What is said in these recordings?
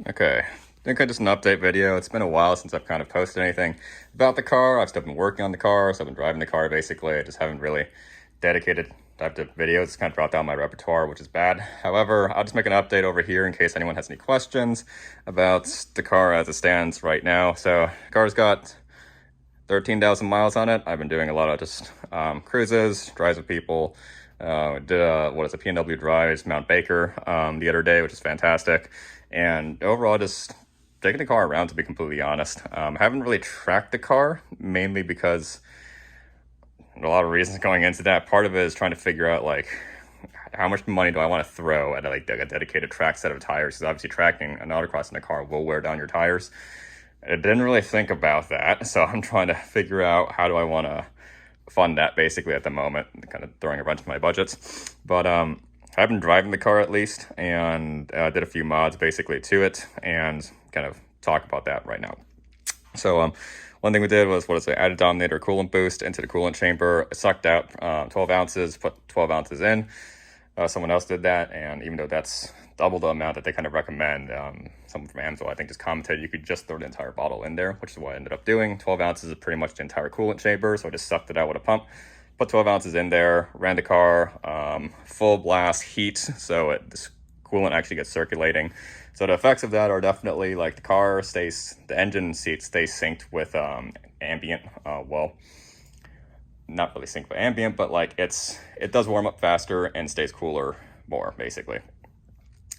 Okay, I think I just an update video. It's been a while since I've kind of posted anything about the car. I've still been working on the car, so I've been driving the car basically. I just haven't really dedicated type of videos. It's kind of dropped out my repertoire, which is bad. However, I'll just make an update over here in case anyone has any questions about the car as it stands right now. So the car's got 13,000 miles on it. I've been doing a lot of just cruises, drives with people. Did a P&W drives Mount Baker the other day, which is fantastic. And overall, just taking the car around, to be completely honest. I haven't really tracked the car, mainly because a lot of reasons going into that. Part of it is trying to figure out like how much money do I want to throw at like a dedicated track set of tires, because obviously tracking an autocross in a car will wear down your tires. I didn't really think about that, so I'm trying to figure out how do I want to fund that basically at the moment, kind of throwing a wrench in my budgets. But I've been driving the car at least, and did a few mods basically to it, and kind of talk about that right now. So one thing we did was, added Dominator coolant boost into the coolant chamber. It sucked out 12 ounces, put 12 ounces in. Someone else did that, and even though that's double the amount that they kind of recommend, someone from Amazon, I think, just commented you could just throw the entire bottle in there, which is what I ended up doing. 12 ounces is pretty much the entire coolant chamber, so I just sucked it out with a pump, put 12 ounces in there, ran the car, full blast heat, so this coolant actually gets circulating. So the effects of that are definitely like the engine seat stays synced with ambient, not really synced with ambient, but like it does warm up faster and stays cooler more basically.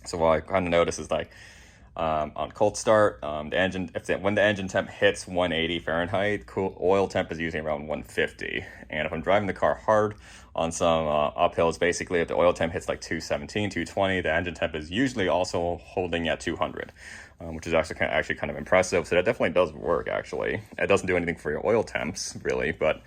So what I kind of notice is like on cold start, the engine, when the engine temp hits 180 Fahrenheit, oil temp is usually around 150. And if I'm driving the car hard on some uphills, basically if the oil temp hits like 217, 220, the engine temp is usually also holding at 200, which is actually kind of impressive. So that definitely does work. Actually, it doesn't do anything for your oil temps really, but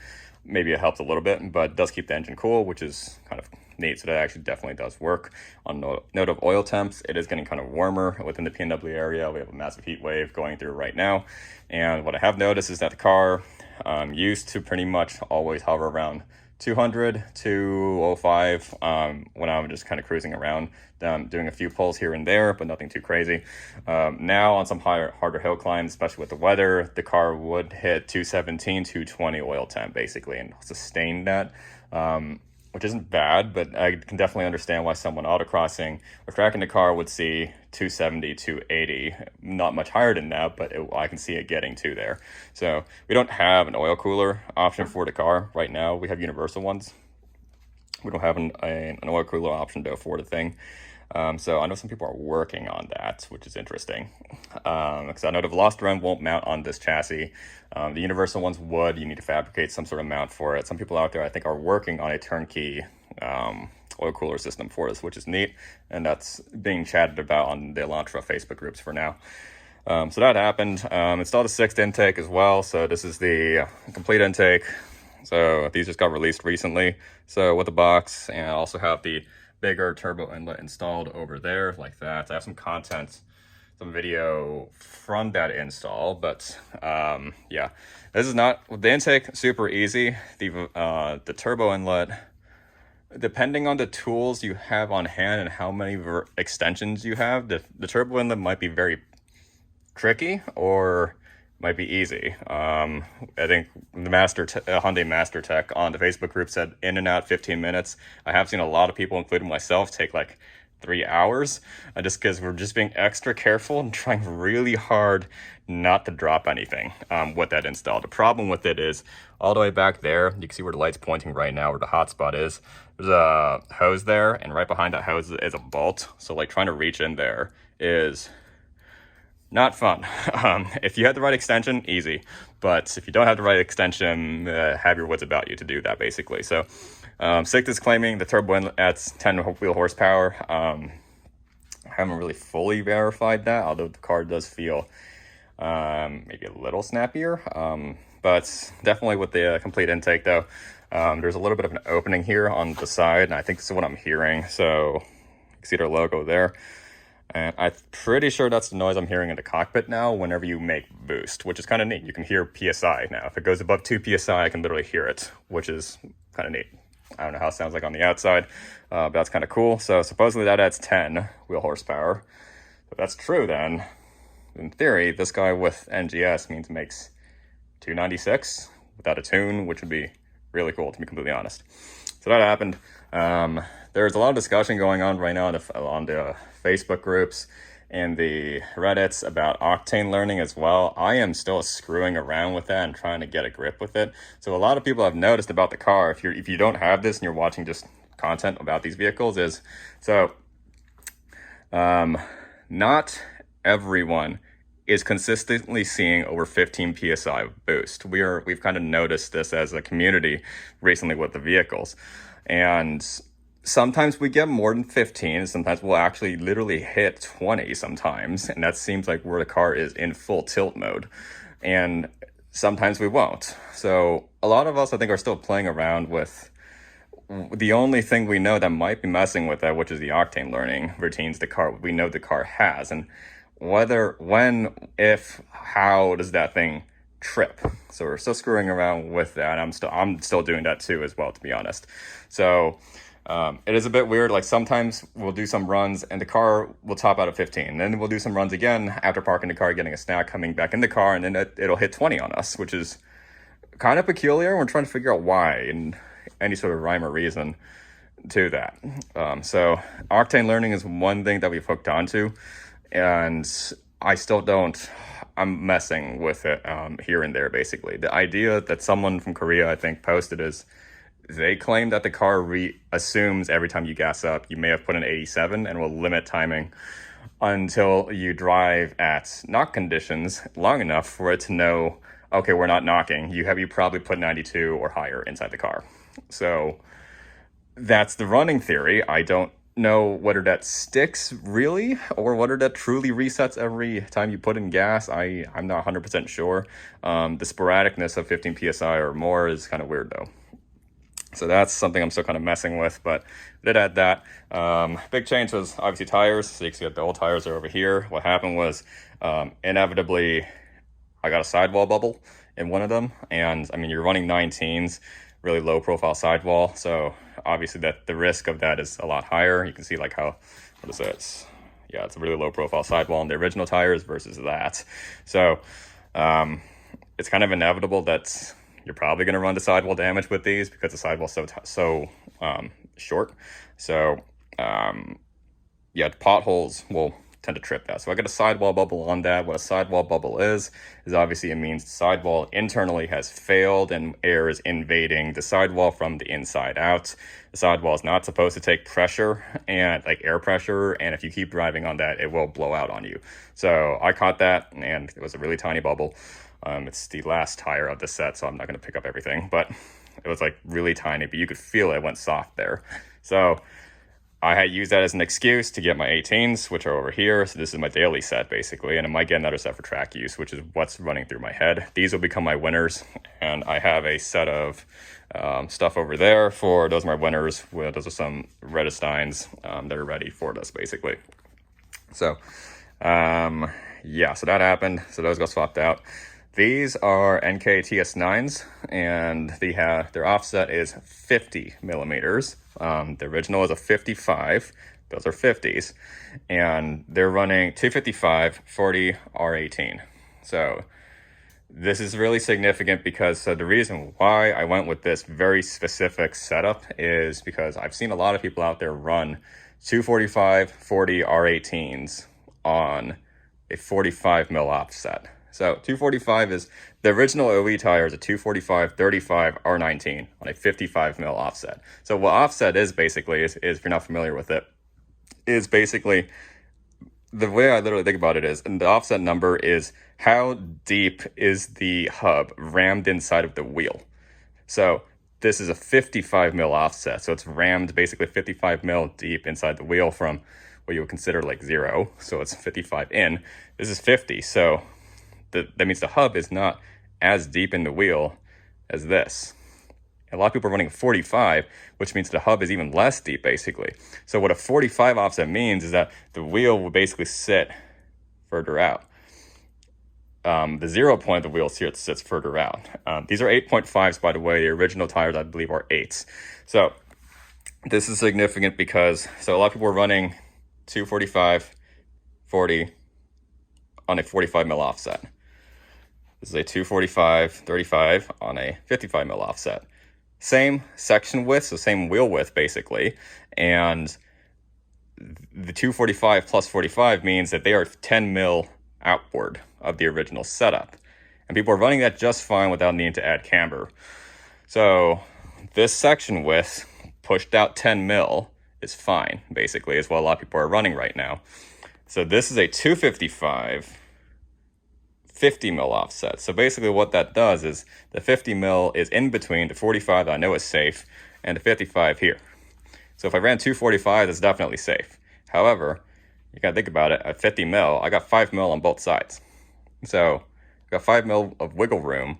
maybe it helps a little bit, but it does keep the engine cool, which is kind of neat. So that actually definitely does work. On note of oil temps, it is getting kind of warmer within the P&W area. We have a massive heat wave going through right now. And what I have noticed is that the car used to pretty much always hover around 200, 205 when I'm just kind of cruising around, doing a few pulls here and there, but nothing too crazy. Now on some harder hill climbs, especially with the weather, the car would hit 217, 220 oil temp basically and sustain that. Which isn't bad, but I can definitely understand why someone autocrossing or tracking the car would see 270, 280, not much higher than that, but I can see it getting to there. So we don't have an oil cooler option for the car right now. We have universal ones. We don't have an oil cooler option to afford a thing. So I know some people are working on that, which is interesting. Because I know the Veloster won't mount on this chassis. The universal ones would. You need to fabricate some sort of mount for it. Some people out there, I think, are working on a turnkey oil cooler system for this, which is neat. And that's being chatted about on the Elantra Facebook groups for now. So that happened. Installed a 6th intake as well. So this is the complete intake. So these just got released recently. So with the box, and I also have the bigger turbo inlet installed over there like that. I have some video from that install, but yeah, this is not the intake, super easy. The turbo inlet, depending on the tools you have on hand and how many extensions you have, the turbo inlet might be very tricky or might be easy. I think the Hyundai Master Tech on the Facebook group said in and out 15 minutes. I have seen a lot of people, including myself, take like 3 hours, just because we're just being extra careful and trying really hard not to drop anything with that install. The problem with it is all the way back there, you can see where the light's pointing right now, where the hotspot is. There's a hose there, and right behind that hose is a bolt. So like trying to reach in there is not fun. If you have the right extension, easy. But if you don't have the right extension, have your wits about you to do that, basically. So, SICT is claiming the turbo inlet adds 10 wheel horsepower. I haven't really fully verified that, although the car does feel maybe a little snappier. But definitely with the complete intake, though, there's a little bit of an opening here on the side, and I think this is what I'm hearing. So, you can see their logo there. And I'm pretty sure that's the noise I'm hearing in the cockpit now whenever you make boost, which is kind of neat. You can hear PSI now. If it goes above 2 PSI, I can literally hear it, which is kind of neat. I don't know how it sounds like on the outside, but that's kind of cool. So supposedly that adds 10 wheel horsepower. If that's true, then in theory, this guy with NGS means makes 296 without a tune, which would be really cool, to be completely honest. So that happened. There's a lot of discussion going on right now on the Facebook groups and the Reddits about Octane learning as well. I am still screwing around with that and trying to get a grip with it. So a lot of people have noticed about the car, if you don't have this and you're watching just content about these vehicles, is so not everyone is consistently seeing over 15 psi boost. We've kind of noticed this as a community recently with the vehicles, and sometimes we get more than 15. Sometimes we'll actually literally hit 20 sometimes, and that seems like where the car is in full tilt mode. And sometimes we won't. So a lot of us, I think, are still playing around with the only thing we know that might be messing with that, which is the Octane learning routines we know the car has, and whether, when, if, how does that thing trip. So we're still screwing around with that. I'm still doing that too as well, to be honest. So it is a bit weird. Like sometimes we'll do some runs and the car will top out at 15. Then we'll do some runs again after parking the car, getting a snack, coming back in the car, and then it'll hit 20 on us, which is kind of peculiar. We're trying to figure out why and any sort of rhyme or reason to that. So Octane learning is one thing that we've hooked onto, and I'm messing with it here and there, basically. The idea that someone from Korea, I think, posted is they claim that the car assumes every time you gas up, you may have put an 87 and will limit timing until you drive at knock conditions long enough for it to know, okay, we're not knocking. You probably put 92 or higher inside the car. So that's the running theory. I don't know whether that sticks really or whether that truly resets every time you put in gas. I'm not 100% sure. The sporadicness of 15 psi or more is kind of weird though. So that's something I'm still kind of messing with, but did add that. Big change was obviously tires. So you can see that the old tires are over here. What happened was inevitably I got a sidewall bubble in one of them, and I mean, you're running 19s, really low profile sidewall, so obviously that the risk of that is a lot higher. You can see like what is it? Yeah, it's a really low profile sidewall in the original tires versus that. So it's kind of inevitable that you're probably going to run to sidewall damage with these because the sidewall's so short. So yeah, potholes will tend to trip that. So I got a sidewall bubble on that. What a sidewall bubble is obviously it means the sidewall internally has failed and air is invading the sidewall from the inside out. The sidewall is not supposed to take pressure and like air pressure, and if you keep driving on that, it will blow out on you. So I caught that, and it was a really tiny bubble. It's the last tire of the set, so I'm not going to pick up everything, but it was like really tiny, but you could feel it went soft there. So I had used that as an excuse to get my 18s, which are over here. So this is my daily set, basically, and I might get another set for track use, which is what's running through my head. These will become my winners, and I have a set of stuff over there for those are my winners. Those are some Redesteins that are ready for this, basically. So, yeah, so that happened. So those got swapped out. These are NK TS9s, and their offset is 50 millimeters. The original is a 55. Those are 50s, and they're running 255 40 R18. So this is really significant because the reason why I went with this very specific setup is because I've seen a lot of people out there run 245 40 R18s on a 45 mil offset. So 245 is the original OE tire is a 245 35 R19 on a 55 mil offset. So what offset is basically is if you're not familiar with it, is basically the way I literally think about it is, and the offset number is how deep is the hub rammed inside of the wheel. So this is a 55 mil offset, so it's rammed basically 55 mil deep inside the wheel from what you would consider like 0. So it's 55 in. This is 50, so that means the hub is not as deep in the wheel as this. A lot of people are running a 45, which means the hub is even less deep, basically. So what a 45 offset means is that the wheel will basically sit further out. The 0 point of the wheel sits further out. These are 8.5s, by the way. The original tires, I believe, are 8s. So this is significant because a lot of people are running 245, 40 on a 45 mil offset. This is a 245/35 on a 55 mil offset. Same section width, so same wheel width basically, and the 245 plus 45 means that they are 10 mil outboard of the original setup. And people are running that just fine without needing to add camber. So this section width pushed out 10 mil is fine, basically, is what a lot of people are running right now. So this is a 255 50 mil offset. So basically what that does is the 50 mil is in between the 45 that I know is safe and the 55 here. So if I ran 245, that's definitely safe. However, you gotta think about it, at 50 mil, I got 5 mil on both sides. So I got 5 mil of wiggle room.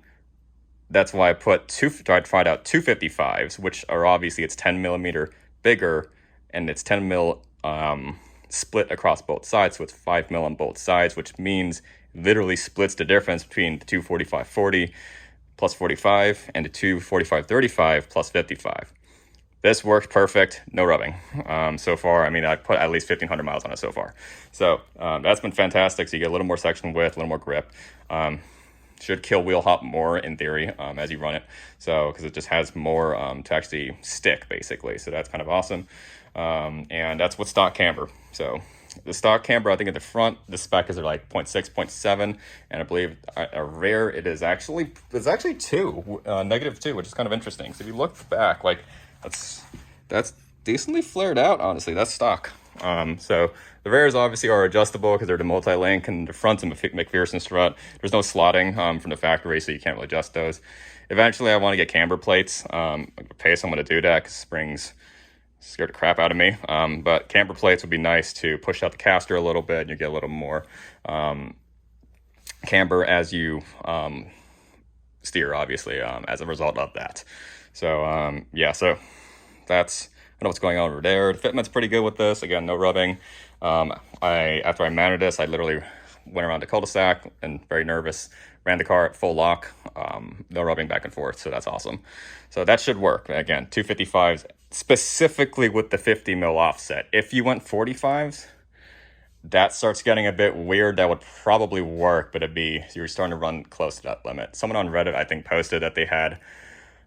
That's why I tried to find out 255s, which are obviously it's 10 millimeter bigger and it's 10 mil split across both sides. So it's 5 mil on both sides, which means literally splits the difference between the 245/40 plus 45 and the 245/35 plus 55. This works perfect, no rubbing. So far, I mean, I put at least 1,500 miles on it so far. So that's been fantastic. So you get a little more section width, a little more grip. Should kill wheel hop more in theory as you run it. So, because it just has more to actually stick basically. So that's kind of awesome. And that's with stock camber. So the stock camber, I think at the front, the spec is like 0.6, 0.7. And I believe a rear, it's actually 2, -2, which is kind of interesting. So if you look back, like that's decently flared out, honestly. That's stock. So the rears obviously are adjustable because they're the multi-link, and the front's a McPherson strut. There's no slotting from the factory, so you can't really adjust those. Eventually, I want to get camber plates. Pay someone to do that because springs scared the crap out of me. But camber plates would be nice to push out the caster a little bit, and you get a little more camber as you steer, obviously, as a result of that. So yeah, so that's I know what's going on over there. The fitment's pretty good with this. Again, no rubbing. After I mounted this, I literally went around the cul-de-sac and very nervous, ran the car at full lock, no rubbing back and forth. So that's awesome. So that should work. Again, 255s specifically with the 50 mil offset. If you went 45s, that starts getting a bit weird. That would probably work, but you're starting to run close to that limit. Someone on Reddit, I think, posted that they had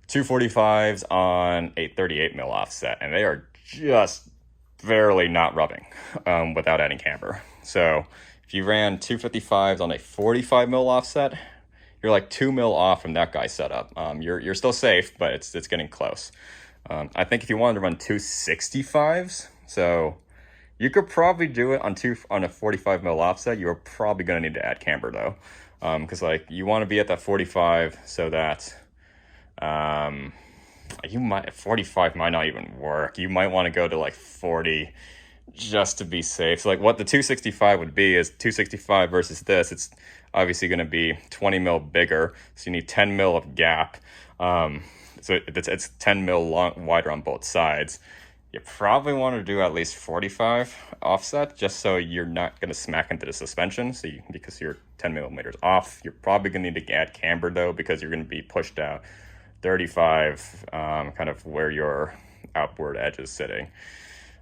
245s on a 38 mil offset, and they are just barely not rubbing without adding camber. So if you ran 255s on a 45 mil offset, you're like 2 mil off from that guy's setup. You're still safe, but it's getting close. I think if you wanted to run 265s, so you could probably do it on a 45 mil offset. You're probably going to need to add camber though, because like you want to be at that 45 so that 45 might not even work. You might want to go to like 40 just to be safe. So like what the 265 would be is 265 versus this. It's obviously going to be 20 mil bigger. So you need 10 mil of gap. So it's 10 mil wider on both sides. You probably want to do at least 45 offset just so you're not going to smack into the suspension. So because you're 10 millimeters off, you're probably going to need to add camber though, because you're going to be pushed out 35, kind of where your outboard edge is sitting,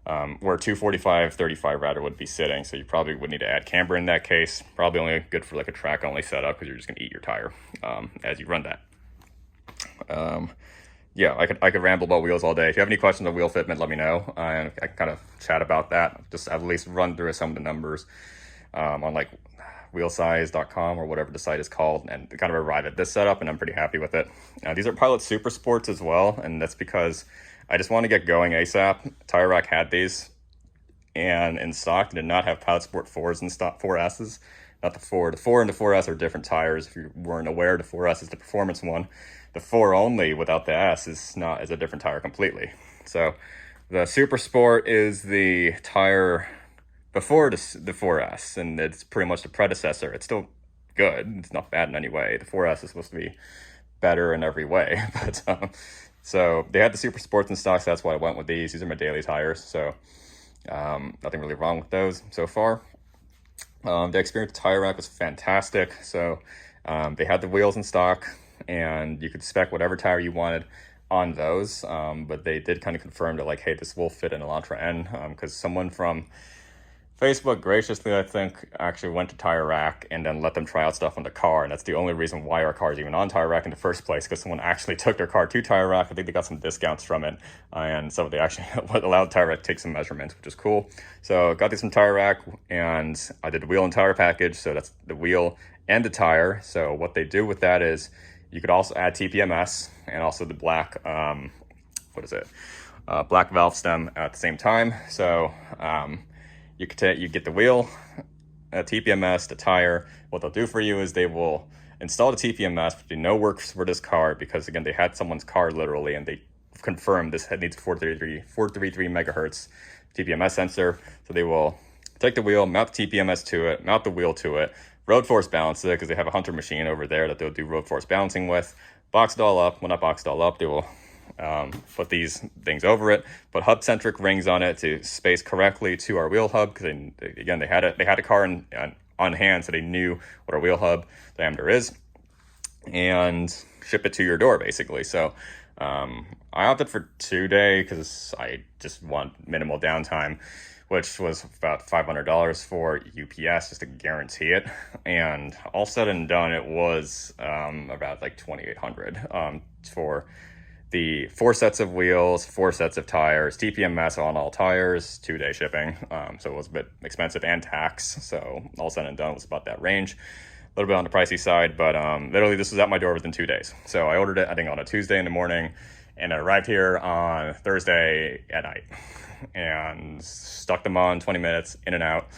where 245/35 rather would be sitting. So you probably would need to add camber in that case. Probably only good for like a track only setup because you're just gonna eat your tire as you run that. Yeah, I could ramble about wheels all day. If you have any questions on wheel fitment, let me know. And I can kind of chat about that. Just at least run through some of the numbers on like wheelsize.com or whatever the site is called, and kind of arrive at this setup, and I'm pretty happy with it. These are Pilot Super Sports as well, and that's because I just want to get going ASAP. Tire Rack had these, and in stock did not have Pilot Sport 4s in stock, 4Ss, not the 4. The 4 and the 4S are different tires. If you weren't aware, the 4S is the performance one. The 4 only without the S is a different tire completely. So the Super Sport is the tire before the 4S, and it's pretty much the predecessor. It's still good. It's not bad in any way. The 4S is supposed to be better in every way. But so they had the Super Sports in stock, so that's why I went with these. These are my daily tires, so nothing really wrong with those so far. The experience with Tire Rack was fantastic. So they had the wheels in stock, and you could spec whatever tire you wanted on those. But they did kind of confirm that like, hey, this will fit an Elantra N, because someone from Facebook graciously, I think, actually went to Tire Rack and then let them try out stuff on the car. And that's the only reason why our car is even on Tire Rack in the first place, because someone actually took their car to Tire Rack. I think they got some discounts from it. And so they actually allowed Tire Rack to take some measurements, which is cool. So got these from Tire Rack, and I did the wheel and tire package. So that's the wheel and the tire. So what they do with that is you could also add TPMS and also the black, black valve stem at the same time. So, you get the wheel, TPMS, the tire. What they'll do for you is they will install the TPMS, but do no work for this car, because again, they had someone's car literally, and they confirmed this head needs 433 megahertz TPMS sensor. So they will take the wheel, mount the TPMS to it, mount the wheel to it, road force balance it, because they have a Hunter machine over there that they'll do road force balancing with, box it all up. When not boxed all up, they will put these things over it, put hub-centric rings on it to space correctly to our wheel hub, because again, they had a car on hand, so they knew what our wheel hub diameter is, and ship it to your door basically. So I opted for 2-day because I just want minimal downtime, which was about $500 for UPS just to guarantee it. And all said and done, it was about like $2,800 for the 4 sets of wheels, 4 sets of tires, TPMS on all tires, 2-day shipping. So it was a bit expensive, and tax. So all said and done, it was about that range. A little bit on the pricey side, but literally this was at my door within 2 days. So I ordered it, I think, on a Tuesday in the morning, and it arrived here on Thursday at night. And stuck them on 20 minutes, in and out.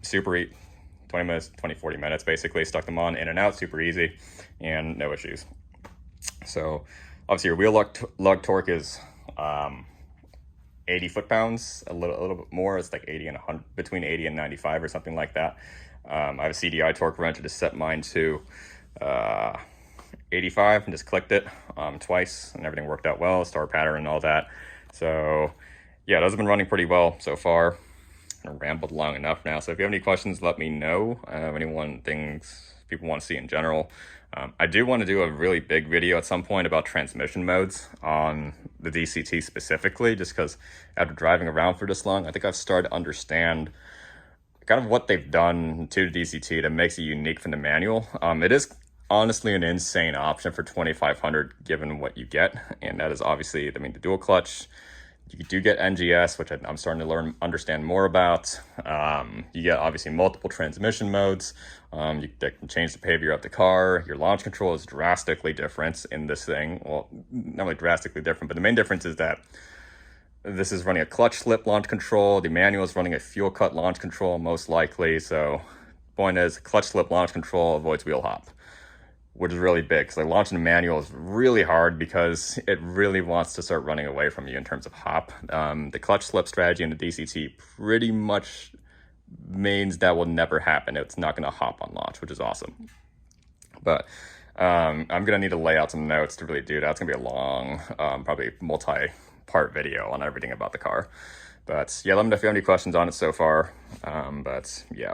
Super easy. 20 minutes, 40 minutes basically. Stuck them on, in and out, super easy, and no issues. So obviously your wheel lug torque is 80 foot-pounds, a little bit more. It's like 80 and 100, between 80 and 95 or something like that. I have a CDI torque wrench. I just set mine to 85 and just clicked it twice, and everything worked out well, star pattern and all that. So yeah, those have been running pretty well so far. I rambled long enough now. So if you have any questions, let me know. Things people want to see in general. I do want to do a really big video at some point about transmission modes on the DCT specifically, just because after driving around for this long, I think I've started to understand kind of what they've done to the DCT that makes it unique from the manual. It is honestly an insane option for $2,500 given what you get, and that is obviously, I mean, the dual clutch. You do get NGS, which I'm starting to understand more about. You get obviously multiple transmission modes. That can change the behavior of the car. Your launch control is drastically different in this thing. Well, not really drastically different, but the main difference is that this is running a clutch slip launch control. The manual is running a fuel cut launch control, most likely. So point is, clutch slip launch control avoids wheel hop, which is really big, because like launching the manual is really hard because it really wants to start running away from you in terms of hop. The clutch slip strategy in the DCT pretty much means that will never happen. It's not going to hop on launch, which is awesome. But I'm going to need to lay out some notes to really do that. It's going to be a long, probably multi-part video on everything about the car. But yeah, let me know if you have any questions on it so far. But yeah.